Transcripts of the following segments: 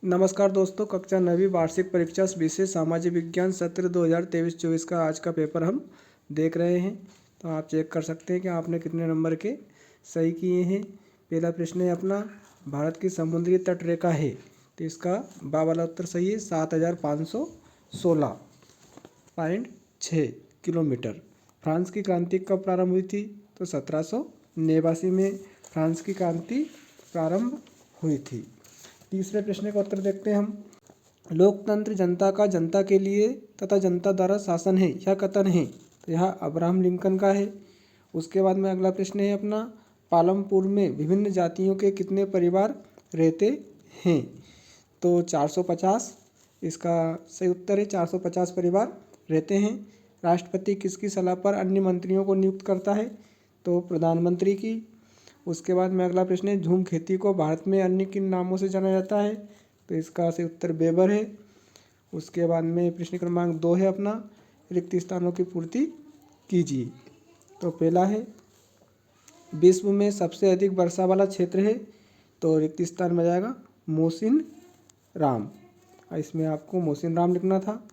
नमस्कार दोस्तों, कक्षा 9वीं वार्षिक परीक्षा विषय सामाजिक विज्ञान सत्र 2023-24 का आज का पेपर हम देख रहे हैं। तो आप चेक कर सकते हैं कि आपने कितने नंबर के सही किए हैं। पहला प्रश्न है अपना, भारत की समुद्री तट रेखा है, तो इसका बा वाला उत्तर सही है। 7516.6 किलोमीटर। फ्रांस की क्रांति कब प्रारंभ हुई थी? तो 1789 में फ्रांस की क्रांति प्रारंभ हुई थी। तीसरे प्रश्न का उत्तर देखते हैं हम। लोकतंत्र जनता का जनता के लिए तथा जनता द्वारा शासन है, यह कथन है? तो यह अब्राहम लिंकन का है। उसके बाद में अगला प्रश्न है अपना, पालमपुर में विभिन्न जातियों के कितने परिवार रहते हैं? तो 450 इसका सही उत्तर है। 450 परिवार रहते हैं। राष्ट्रपति किसकी सलाह पर अन्य मंत्रियों को नियुक्त करता है? तो प्रधानमंत्री की। उसके बाद में अगला प्रश्न है, झूम खेती को भारत में अन्य किन नामों से जाना जाता है? तो इसका सही उत्तर बेबर है। उसके बाद में प्रश्न क्रमांक 2 है अपना, रिक्त स्थानों की पूर्ति कीजिए। तो पहला है, विश्व में सबसे अधिक वर्षा वाला क्षेत्र है, तो रिक्त स्थान में जाएगा मोसिन राम। इसमें आपको मोसिन राम लिखना था,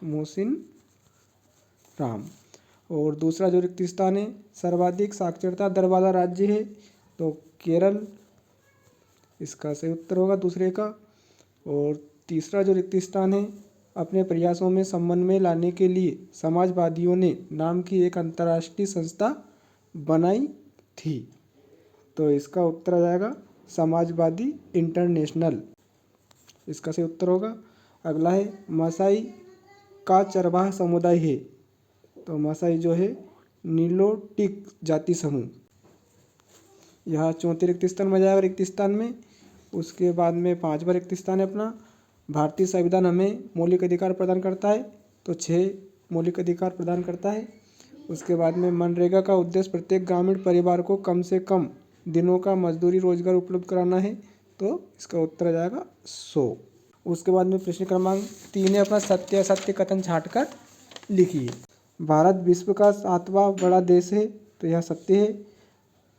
मोसिन राम। और दूसरा जो रिक्त स्थान है, सर्वाधिक साक्षरता दर वाला राज्य है, तो केरल इसका सही उत्तर होगा दूसरे का। और तीसरा जो रिक्त स्थान है, अपने प्रयासों में समन्वय लाने के लिए समाजवादियों ने नाम की एक अंतर्राष्ट्रीय संस्था बनाई थी, तो इसका उत्तर आ जाएगा समाजवादी इंटरनेशनल, इसका सही उत्तर होगा। अगला है, मासाई का चरवाहा समुदाय है, तो मासाई जो है नीलोटिक जाति समूह, यह चौथे रिक्त स्थान में जाएगा रिक्त स्थान में। उसके बाद में पांचवा रिक्त स्थान है अपना, भारतीय संविधान हमें मौलिक अधिकार प्रदान करता है, तो 6 मौलिक अधिकार प्रदान करता है। उसके बाद में मनरेगा का उद्देश्य प्रत्येक ग्रामीण परिवार को कम से कम दिनों का मजदूरी रोजगार उपलब्ध कराना है, तो इसका उत्तर आ जाएगा 100। उसके बाद में प्रश्न क्रमांक 3 है अपना, सत्य असत्य कथन छांटकर लिखिए। भारत विश्व का 7वां बड़ा देश है, तो यह सत्य है।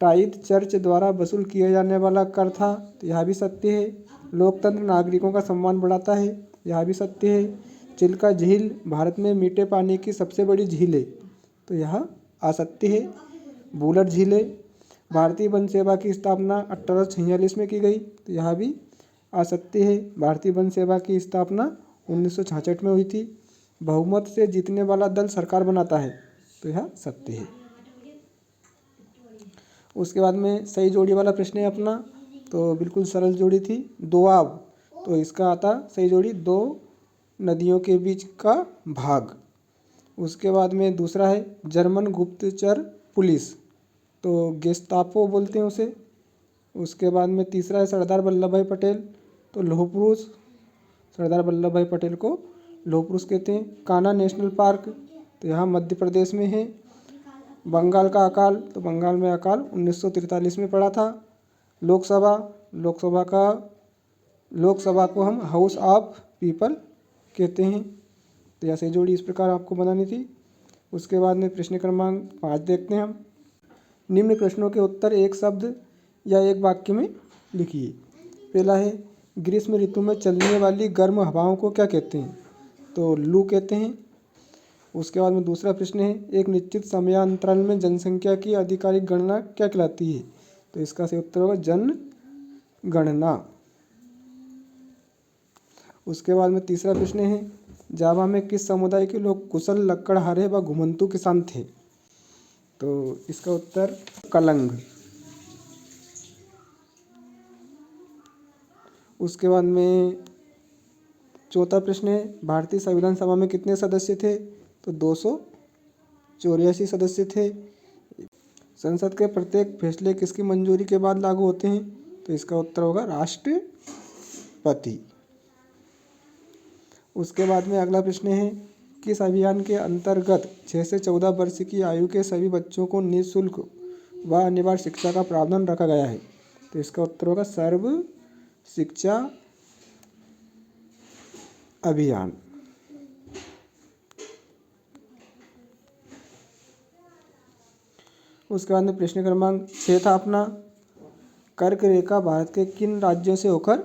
टाइद चर्च द्वारा वसूल किया जाने वाला कर था, तो यह भी सत्य है। लोकतंत्र नागरिकों का सम्मान बढ़ाता है, यह भी सत्य है। चिल्का झील भारत में मीठे पानी की सबसे बड़ी झील है, तो यह असत्य है। बुलर झील है, भारतीय वन सेवा की स्थापना 1846 में की गई, तो यह भी असत्य है। भारतीय वन सेवा की स्थापना 1966 में हुई थी। बहुमत से जीतने वाला दल सरकार बनाता है, तो यह सत्य है। उसके बाद में सही जोड़ी वाला प्रश्न है अपना, तो बिल्कुल सरल जोड़ी थी, दोआब, तो इसका आता सही जोड़ी, 2 नदियों के बीच का भाग। उसके बाद में दूसरा है, जर्मन गुप्तचर पुलिस, तो गेस्तापो बोलते हैं उसे। उसके बाद में तीसरा है, सरदार वल्लभ भाई पटेल, तो लौह पुरुष, सरदार वल्लभ भाई पटेल को लौह पुरुष कहते हैं। कान्हा नेशनल पार्क, तो यहाँ मध्य प्रदेश में है। बंगाल का अकाल, तो बंगाल में अकाल 1943 में पड़ा था। लोकसभा को हम हाउस ऑफ पीपल कहते हैं, तो ऐसे जोड़ी इस प्रकार आपको बनानी थी। उसके बाद में प्रश्न क्रमांक 5 देखते हैं हम। निम्न प्रश्नों के उत्तर एक शब्द या एक वाक्य में लिखिए। पहला है, ग्रीष्म ऋतु में चलने वाली गर्म हवाओं को क्या कहते हैं? तो लू कहते हैं। उसके बाद में दूसरा प्रश्न है, एक निश्चित समयांतराल में जनसंख्या की आधिकारिक गणना क्या कहलाती है? तो इसका सही उत्तर होगा जनगणना। उसके बाद में तीसरा प्रश्न है, जावा में किस समुदाय के लोग कुशल लकड़हारे व घुमंतू किसान थे? तो इसका उत्तर कलंग। उसके बाद में चौथा प्रश्न है, भारतीय संविधान सभा में कितने सदस्य थे? तो 284 सदस्य थे। संसद के प्रत्येक फैसले किसकी मंजूरी के बाद लागू होते हैं? तो इसका उत्तर होगा राष्ट्रपति। उसके बाद में अगला प्रश्न है, किस अभियान के अंतर्गत 6 से 14 वर्ष की आयु के सभी बच्चों को निःशुल्क व अनिवार्य शिक्षा का प्रावधान रखा गया है? तो इसका उत्तर होगा सर्व शिक्षा अभियान। उसके बाद में प्रश्न क्रमांक 6 था अपना, कर्क रेखा भारत के किन राज्यों से होकर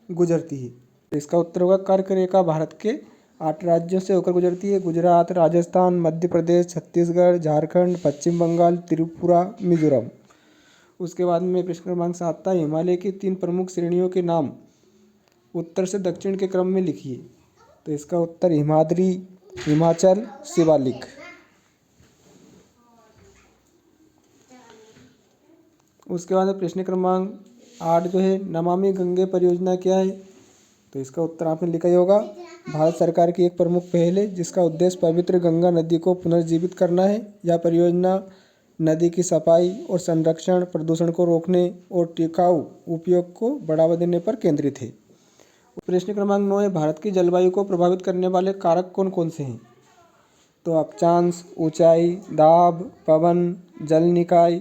गुजरती है। तो इसका उत्तर होगा कर्क रेखा भारत के 8 राज्यों से होकर गुजरती है। गुजरात, राजस्थान, मध्य प्रदेश, छत्तीसगढ़, झारखंड, पश्चिम बंगाल, त्रिपुरा, मिजोरम। उसके बाद में प्रश्न क्रमांक 7 था, हिमालय की 3 प्रमुख श्रेणियों के नाम उत्तर से दक्षिण के क्रम में लिखिए। तो इसका उत्तर हिमाद्री, हिमाचल, शिवालिक। उसके बाद प्रश्न क्रमांक 8 जो है, नमामि गंगे परियोजना क्या है? तो इसका उत्तर आपने लिखा ही होगा, भारत सरकार की एक प्रमुख पहल है जिसका उद्देश्य पवित्र गंगा नदी को पुनर्जीवित करना है। यह परियोजना नदी की सफाई और संरक्षण, प्रदूषण को रोकने और टिकाऊ उपयोग को बढ़ावा देने पर केंद्रित है। प्रश्न क्रमांक 9 है, भारत की जलवायु को प्रभावित करने वाले कारक कौन कौन से हैं? तो अक्षांश, ऊंचाई, दाब, पवन, जल निकाय,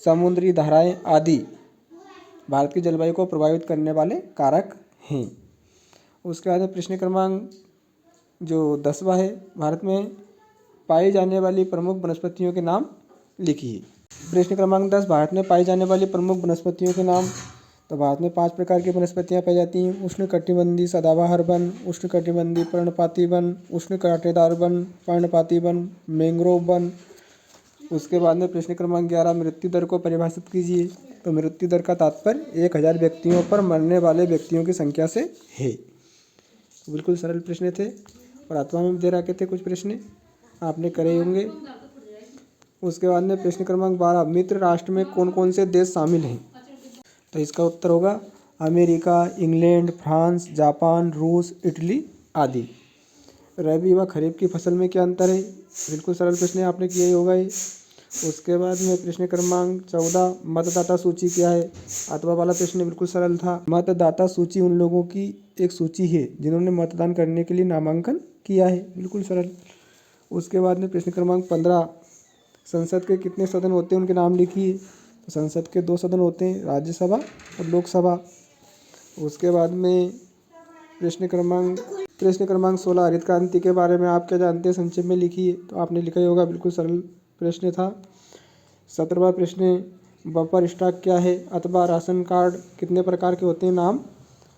समुद्री धाराएं आदि भारत की जलवायु को प्रभावित करने वाले कारक हैं। उसके बाद प्रश्न क्रमांक जो 10वां है, भारत में पाई जाने वाली प्रमुख वनस्पतियों के नाम लिखिए। प्रश्न क्रमांक 10, भारत में पाई जाने वाली प्रमुख वनस्पतियों के नाम। तो भारत में 5 प्रकार की वनस्पतियां पाई जाती हैं। उष्णकटिबंधीय सदाबहार वन, उष्णकटिबंधीय पर्णपाती वन, उष्णकांटेदार वन, पर्णपाती वन, मैंग्रोव वन। उसके बाद में प्रश्न क्रमांक 11, मृत्यु दर को परिभाषित कीजिए। तो मृत्यु दर का तात्पर्य 1000 व्यक्तियों पर मरने वाले व्यक्तियों की संख्या से है। बिल्कुल सरल प्रश्न थे और आत्मा में दे रखे थे कुछ प्रश्न आपने करे होंगे। उसके बाद में प्रश्न क्रमांक 12, मित्र राष्ट्र में कौन कौन से देश शामिल हैं? तो इसका उत्तर होगा अमेरिका, इंग्लैंड, फ्रांस, जापान, रूस, इटली आदि। रबी व खरीफ की फसल में क्या अंतर है? बिल्कुल सरल प्रश्न आपने किया ही होगा ये। उसके बाद में प्रश्न क्रमांक 14, मतदाता सूची क्या है? अथवा वाला प्रश्न बिल्कुल सरल था। मतदाता सूची उन लोगों की एक सूची है जिन्होंने मतदान करने के लिए नामांकन किया है। बिल्कुल सरल। उसके बाद में प्रश्न क्रमांक 15, संसद के कितने सदन होते हैं, उनके नाम लिखिए। तो संसद के 2 सदन होते हैं, राज्यसभा और लोकसभा। उसके बाद में प्रश्न क्रमांक 16, हरित क्रांति के बारे में आप क्या जानते हैं, संक्षेप में लिखिए। तो आपने लिखा ही होगा, बिल्कुल सरल प्रश्न था। 17वां प्रश्न, बफर स्टॉक क्या है? अथवा राशन कार्ड कितने प्रकार के होते हैं, नाम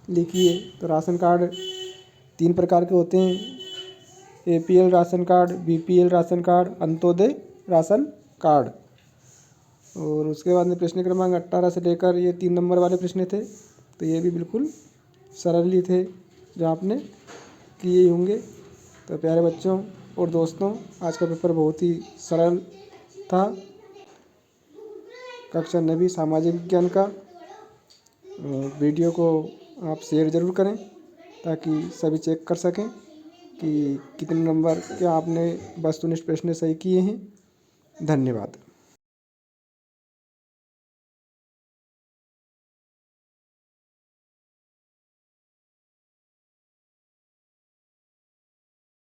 लिखिए। तो राशन कार्ड 3 प्रकार के होते हैं, APL ration card, BPL ration card, Antyodaya ration card. और उसके बाद में प्रश्न क्रमांक 18 से लेकर ये 3 नंबर वाले प्रश्न थे। तो ये भी बिल्कुल सरल ही थे जो आपने किए होंगे। तो प्यारे बच्चों और दोस्तों, आज का पेपर बहुत ही सरल था। कक्षा 9वीं सामाजिक विज्ञान का वीडियो को आप शेयर ज़रूर करें ताकि सभी चेक कर सकें कि कितने नंबर के आपने वस्तुनिष्ठ प्रश्न सही किए हैं। धन्यवाद।